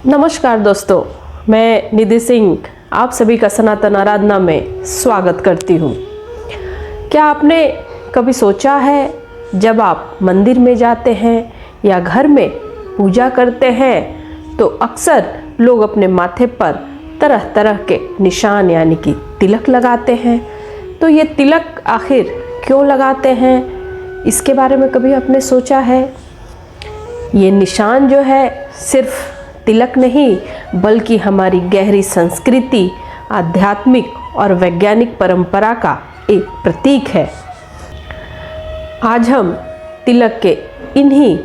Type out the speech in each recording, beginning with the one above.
नमस्कार दोस्तों, मैं निधि सिंह आप सभी का सनातन आराधना में स्वागत करती हूँ। क्या आपने कभी सोचा है, जब आप मंदिर में जाते हैं या घर में पूजा करते हैं तो अक्सर लोग अपने माथे पर तरह तरह के निशान यानी कि तिलक लगाते हैं। तो ये तिलक आखिर क्यों लगाते हैं, इसके बारे में कभी आपने सोचा है? ये निशान जो है सिर्फ तिलक नहीं बल्कि हमारी गहरी संस्कृति, आध्यात्मिक और वैज्ञानिक परंपरा का एक प्रतीक है। आज हम तिलक के इन्हीं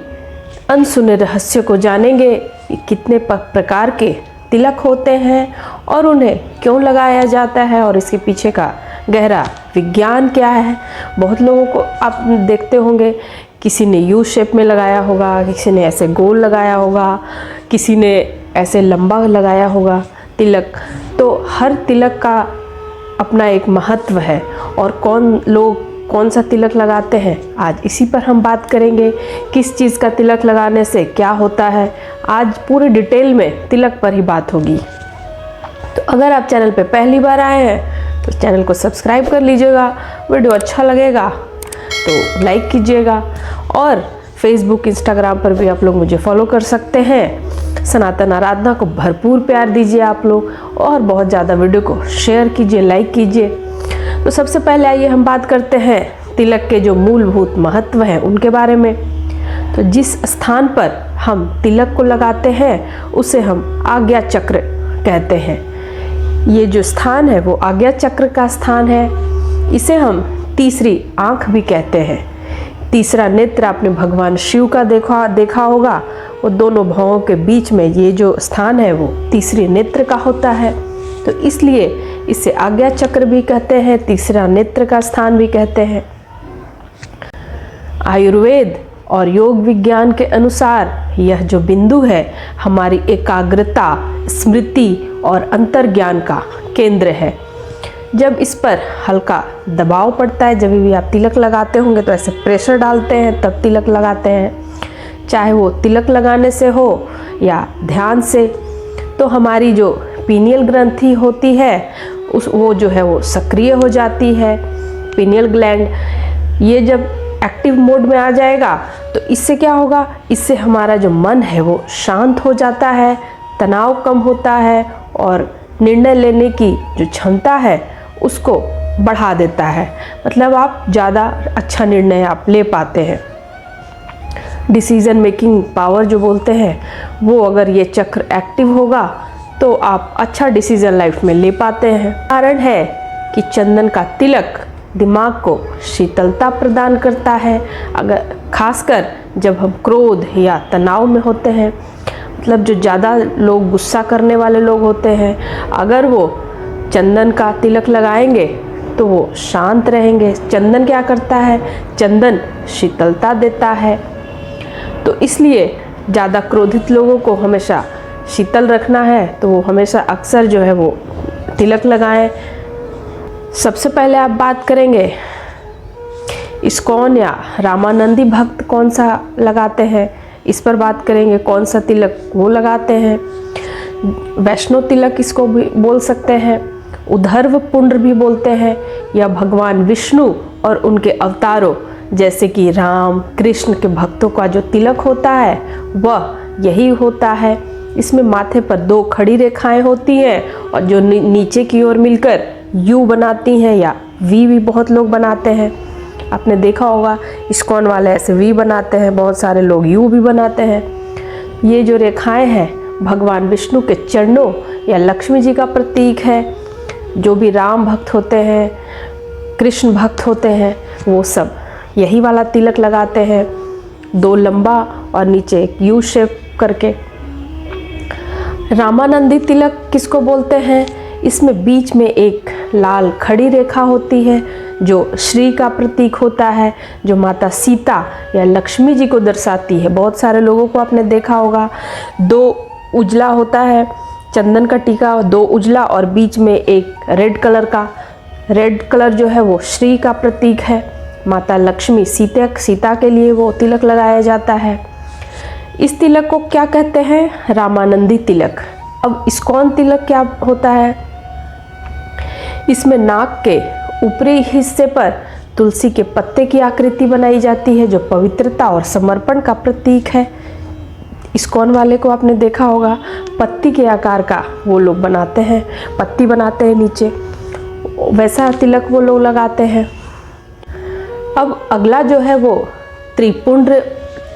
अनसुने रहस्यों को जानेंगे कि कितने प्रकार के तिलक होते हैं और उन्हें क्यों लगाया जाता है और इसके पीछे का गहरा विज्ञान क्या है। बहुत लोगों को आप देखते होंगे, किसी ने यू शेप में लगाया होगा, किसी ने ऐसे गोल लगाया होगा, किसी ने ऐसे लंबा लगाया होगा तिलक। तो हर तिलक का अपना एक महत्व है और कौन सा तिलक लगाते हैं, आज इसी पर हम बात करेंगे। किस चीज़ का तिलक लगाने से क्या होता है, आज पूरे डिटेल में तिलक पर ही बात होगी। तो अगर आप चैनल पे पहली बार आए हैं तो चैनल को सब्सक्राइब कर लीजिएगा। वीडियो अच्छा लगेगा तो लाइक कीजिएगा और फेसबुक, इंस्टाग्राम पर भी आप लोग मुझे फॉलो कर सकते हैं। सनातन आराधना को भरपूर प्यार दीजिए आप लोग और बहुत ज़्यादा वीडियो को शेयर कीजिए, लाइक कीजिए। तो सबसे पहले आइए हम बात करते हैं तिलक के जो मूलभूत महत्व हैं उनके बारे में। तो जिस स्थान पर हम तिलक को लगाते हैं उसे हम आज्ञा चक्र कहते हैं। ये जो स्थान है वो आज्ञा चक्र का स्थान है। इसे हम तीसरी आंख भी कहते हैं। तीसरा नेत्र आपने भगवान शिव का देखा होगा, वो दोनों भवों के बीच में ये जो स्थान है वो तीसरी नेत्र का होता है। तो इसलिए इसे आज्ञा चक्र भी कहते हैं, तीसरा नेत्र का स्थान भी कहते हैं। आयुर्वेद और योग विज्ञान के अनुसार यह जो बिंदु है हमारी एकाग्रता, स्मृति और अंतर्ज्ञान का केंद्र है। जब इस पर हल्का दबाव पड़ता है, जब भी आप तिलक लगाते होंगे तो ऐसे प्रेशर डालते हैं तब तिलक लगाते हैं, चाहे वो तिलक लगाने से हो या ध्यान से, तो हमारी जो पीनियल ग्रंथि होती है वो जो है वो सक्रिय हो जाती है। पीनियल ग्लैंड ये जब एक्टिव मोड में आ जाएगा तो इससे क्या होगा, इससे हमारा जो मन है वो शांत हो जाता है, तनाव कम होता है और निर्णय लेने की जो क्षमता है उसको बढ़ा देता है। मतलब आप ज़्यादा अच्छा निर्णय आप ले पाते हैं। डिसीज़न मेकिंग पावर जो बोलते हैं वो अगर ये चक्र एक्टिव होगा तो आप अच्छा डिसीज़न लाइफ में ले पाते हैं। कारण है कि चंदन का तिलक दिमाग को शीतलता प्रदान करता है। अगर खासकर जब हम क्रोध या तनाव में होते हैं, मतलब जो ज़्यादा लोग गुस्सा करने वाले लोग होते हैं, अगर वो चंदन का तिलक लगाएंगे तो वो शांत रहेंगे। चंदन क्या करता है, चंदन शीतलता देता है। तो इसलिए ज़्यादा क्रोधित लोगों को हमेशा शीतल रखना है तो वो हमेशा अक्सर जो है वो तिलक लगाएं। सबसे पहले आप बात करेंगे इस्कॉन या रामानंदी भक्त कौन सा लगाते हैं, इस पर बात करेंगे। कौन सा तिलक वो लगाते हैं, वैष्णव तिलक इसको भी बोल सकते हैं, उद्धर्व पुंड्र भी बोलते हैं, या भगवान विष्णु और उनके अवतारों जैसे कि राम कृष्ण के भक्तों का जो तिलक होता है वह यही होता है। इसमें माथे पर 2 खड़ी रेखाएं होती हैं और जो नीचे की ओर मिलकर यू बनाती हैं या वी भी बहुत लोग बनाते हैं। आपने देखा होगा इस्कॉन वाले ऐसे वी बनाते हैं, बहुत सारे लोग यू भी बनाते हैं। ये जो रेखाएं हैं भगवान विष्णु के चरणों या लक्ष्मी जी का प्रतीक है। जो भी राम भक्त होते हैं, कृष्ण भक्त होते हैं, वो सब यही वाला तिलक लगाते हैं, 2 लंबा और नीचे एक यू शेप करके। रामानंदी तिलक किसको बोलते हैं, इसमें बीच में एक लाल खड़ी रेखा होती है जो श्री का प्रतीक होता है, जो माता सीता या लक्ष्मी जी को दर्शाती है। बहुत सारे लोगों को आपने देखा होगा 2 उजला होता है चंदन का टीका, 2 उजला और बीच में एक रेड कलर का। रेड कलर जो है वो श्री का प्रतीक है। माता लक्ष्मी सीता के लिए वो तिलक लगाया जाता है। इस तिलक को क्या कहते हैं? रामानंदी तिलक। अब इस्कॉन तिलक क्या होता है? इसमें नाक के ऊपरी हिस्से पर तुलसी के पत्ते की आकृति बनाई जाती है, जो पवित्रता और समर्पण का प्रतीक है। इस्कॉन वाले को आपने देखा होगा, पत्ती के आकार का वो लोग बनाते हैं, पत्ती बनाते हैं नीचे, वैसा तिलक वो लोग लगाते हैं। अब अगला जो है वो त्रिपुंड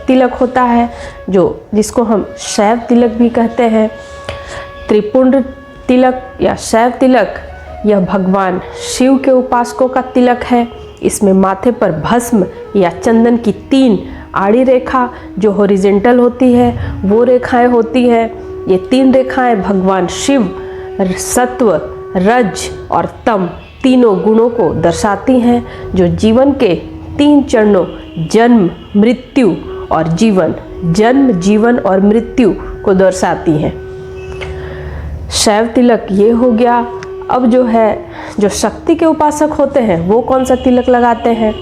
तिलक होता है, जिसको हम शैव तिलक भी कहते हैं। त्रिपुंड तिलक या शैव तिलक यह भगवान शिव के उपासकों का तिलक है। इसमें माथे पर भस्म या चंदन की 3 आड़ी रेखा जो हॉरिजेंटल होती है वो रेखाएं होती है। ये 3 रेखाएं भगवान शिव सत्व, रज और तम तीनों गुणों को दर्शाती हैं, जो जीवन के 3 चरणों जन्म, मृत्यु और जीवन, जन्म, जीवन और मृत्यु को दर्शाती हैं। शैव तिलक ये हो गया। अब जो शक्ति के उपासक होते हैं वो कौन सा तिलक लगाते हैं?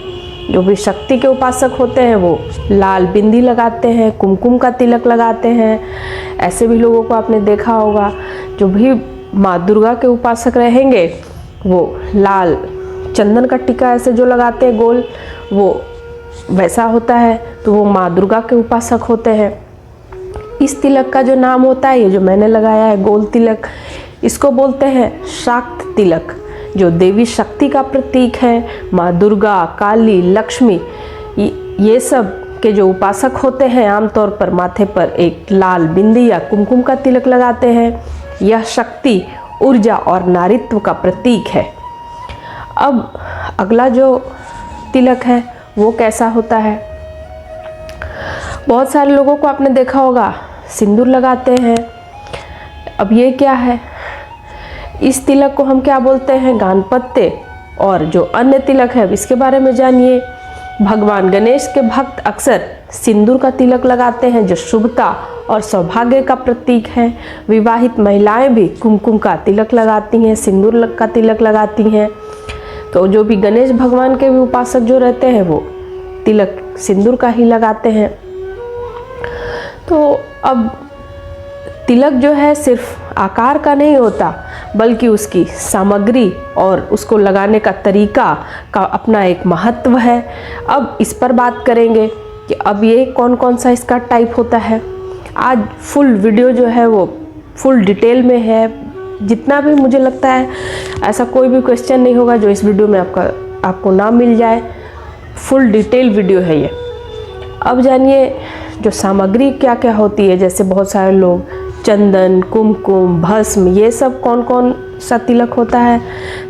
जो भी शक्ति के उपासक होते हैं वो लाल बिंदी लगाते हैं, कुमकुम का तिलक लगाते हैं। ऐसे भी लोगों को आपने देखा होगा। जो भी माँ दुर्गा के उपासक रहेंगे वो लाल चंदन का टीका ऐसे जो लगाते हैं गोल, वो वैसा होता है, तो वो माँ दुर्गा के उपासक होते हैं। इस तिलक का जो नाम होता है, ये जो मैंने लगाया है गोल तिलक, इसको बोलते हैं शाक्त तिलक, जो देवी शक्ति का प्रतीक है। माँ दुर्गा, काली, लक्ष्मी, ये सब के जो उपासक होते हैं आमतौर पर माथे पर एक लाल बिंदी या कुमकुम का तिलक लगाते हैं। यह शक्ति, ऊर्जा और नारीत्व का प्रतीक है। अब अगला जो तिलक है वो कैसा होता है? बहुत सारे लोगों को आपने देखा होगा सिंदूर लगाते हैं। अब ये क्या है? इस तिलक को हम क्या बोलते हैं? गानपत्य। और जो अन्य तिलक है इसके बारे में जानिए। भगवान गणेश के भक्त अक्सर सिंदूर का तिलक लगाते हैं, जो शुभता और सौभाग्य का प्रतीक है। विवाहित महिलाएं भी कुमकुम का तिलक लगाती हैं, सिंदूर का तिलक लगाती हैं। तो जो भी गणेश भगवान के भी उपासक जो रहते हैं वो तिलक सिंदूर का ही लगाते हैं। तो अब तिलक जो है सिर्फ आकार का नहीं होता, बल्कि उसकी सामग्री और उसको लगाने का तरीका का अपना एक महत्व है। अब इस पर बात करेंगे कि अब ये कौन कौन सा इसका टाइप होता है। आज फुल वीडियो जो है वो फुल डिटेल में है। जितना भी मुझे लगता है ऐसा कोई भी क्वेश्चन नहीं होगा जो इस वीडियो में आपको ना मिल जाए। फुल डिटेल वीडियो है ये। अब जानिए जो सामग्री क्या क्या होती है। जैसे बहुत सारे लोग चंदन, कुमकुम, भस्म, ये सब कौन कौन सा तिलक होता है,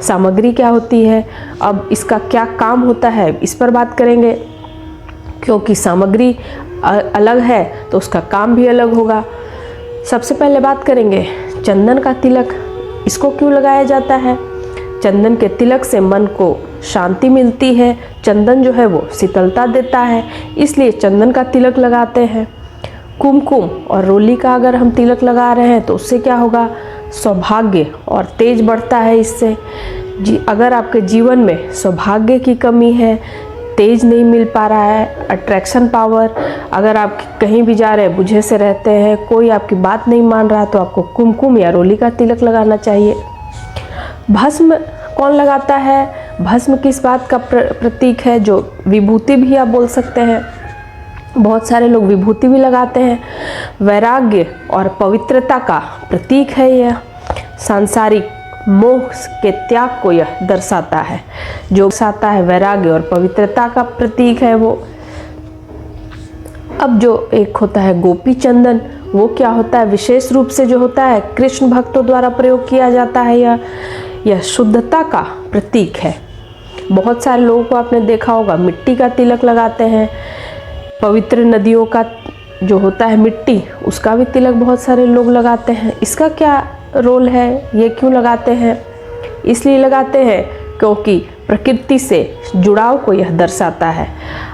सामग्री क्या होती है, अब इसका क्या काम होता है, इस पर बात करेंगे। क्योंकि सामग्री अलग है तो उसका काम भी अलग होगा। सबसे पहले बात करेंगे चंदन का तिलक। इसको क्यों लगाया जाता है? चंदन के तिलक से मन को शांति मिलती है। चंदन जो है वो शीतलता देता है, इसलिए चंदन का तिलक लगाते हैं। कुमकुम और रोली का अगर हम तिलक लगा रहे हैं तो उससे क्या होगा? सौभाग्य और तेज बढ़ता है इससे। अगर आपके जीवन में सौभाग्य की कमी है, तेज नहीं मिल पा रहा है, अट्रैक्शन पावर, अगर आप कहीं भी जा रहे हैं, बुझे से रहते हैं, कोई आपकी बात नहीं मान रहा, तो आपको कुमकुम या रोली का तिलक लगाना चाहिए। भस्म कौन लगाता है? भस्म किस बात का प्रतीक है? जो विभूति भी आप बोल सकते हैं। बहुत सारे लोग विभूति भी लगाते हैं। वैराग्य और पवित्रता का प्रतीक है यह। सांसारिक मोह के त्याग को यह दर्शाता है। जो दर्शाता है वैराग्य और पवित्रता का प्रतीक है वो। अब जो एक होता है गोपी चंदन, वो क्या होता है? विशेष रूप से जो होता है कृष्ण भक्तों द्वारा प्रयोग किया जाता है। यह शुद्धता का प्रतीक है। बहुत सारे लोगों को आपने देखा होगा मिट्टी का तिलक लगाते हैं। पवित्र नदियों का जो होता है मिट्टी, उसका भी तिलक बहुत सारे लोग लगाते हैं। इसका क्या रोल है? ये क्यों लगाते हैं? इसलिए लगाते हैं क्योंकि प्रकृति से जुड़ाव को यह दर्शाता है।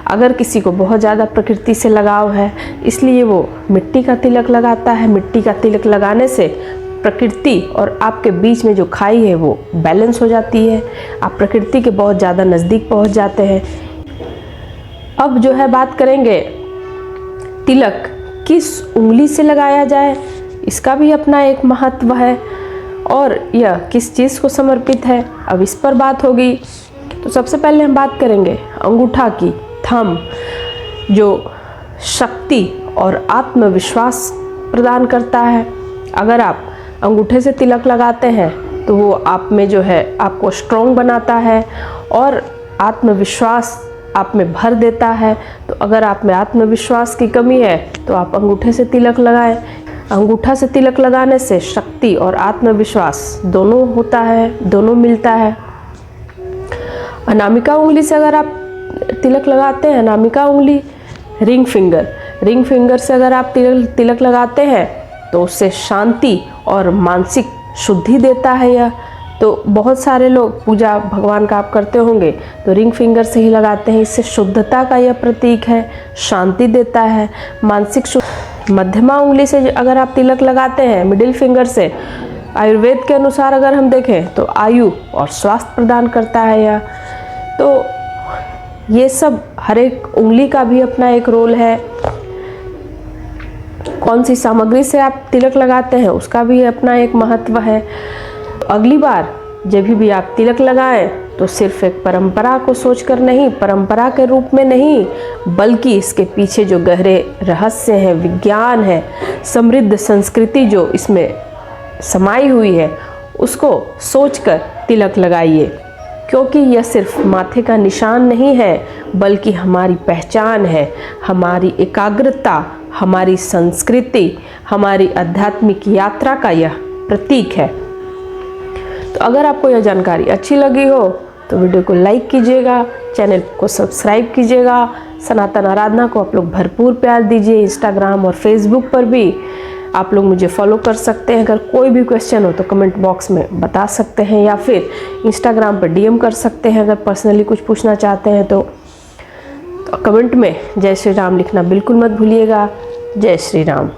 अगर किसी को बहुत ज़्यादा प्रकृति से लगाव है, इसलिए वो मिट्टी का तिलक लगाता है। मिट्टी का तिलक लगाने से प्रकृति और आपके बीच में जो खाई है वो बैलेंस हो जाती है। आप प्रकृति के बहुत ज़्यादा नज़दीक पहुंच जाते हैं। अब जो है बात करेंगे तिलक किस उंगली से लगाया जाए, इसका भी अपना एक महत्व है, और यह किस चीज़ को समर्पित है, अब इस पर बात होगी। तो सबसे पहले हम बात करेंगे अंगूठा की, थंब, जो शक्ति और आत्मविश्वास प्रदान करता है। अगर आप अंगूठे से तिलक लगाते हैं तो वो आप में जो है आपको स्ट्रॉन्ग बनाता है और आत्मविश्वास आप में भर देता है। तो अगर आप में आत्मविश्वास की कमी है तो आप अंगूठे से तिलक लगाएं। अंगूठा से तिलक लगाने से शक्ति और आत्मविश्वास दोनों होता है, दोनों मिलता है। अनामिका उंगली से अगर आप तिलक लगाते हैं, अनामिका उंगली रिंग फिंगर से अगर आप तिलक लगाते हैं तो उससे शांति और मानसिक शुद्धि देता है यह। तो बहुत सारे लोग पूजा भगवान का आप करते होंगे तो रिंग फिंगर से ही लगाते हैं, इससे शुद्धता का यह प्रतीक है, शांति देता है, मानसिक शुद्धि। मध्यमा उंगली से अगर आप तिलक लगाते हैं, मिडिल फिंगर से, आयुर्वेद के अनुसार अगर हम देखें तो आयु और स्वास्थ्य प्रदान करता है यह। तो ये सब हर एक उंगली का भी अपना एक रोल है। कौन सी सामग्री से आप तिलक लगाते हैं उसका भी अपना एक महत्व है। तो अगली बार जब भी आप तिलक लगाएं तो सिर्फ एक परंपरा को सोचकर नहीं, परंपरा के रूप में नहीं, बल्कि इसके पीछे जो गहरे रहस्य हैं, विज्ञान है, समृद्ध संस्कृति जो इसमें समाई हुई है, उसको सोचकर तिलक लगाइए, क्योंकि यह सिर्फ माथे का निशान नहीं है बल्कि हमारी पहचान है, हमारी एकाग्रता, हमारी संस्कृति, हमारी आध्यात्मिक यात्रा का यह प्रतीक है। तो अगर आपको यह जानकारी अच्छी लगी हो तो वीडियो को लाइक कीजिएगा, चैनल को सब्सक्राइब कीजिएगा। सनातन आराधना को आप लोग भरपूर प्यार दीजिए। इंस्टाग्राम और फेसबुक पर भी आप लोग मुझे फॉलो कर सकते हैं। अगर कोई भी क्वेश्चन हो तो कमेंट बॉक्स में बता सकते हैं या फिर इंस्टाग्राम पर डीएम कर सकते हैं। अगर पर्सनली कुछ पूछना चाहते हैं तो कमेंट में जय श्री राम लिखना बिल्कुल मत भूलिएगा। जय श्री राम।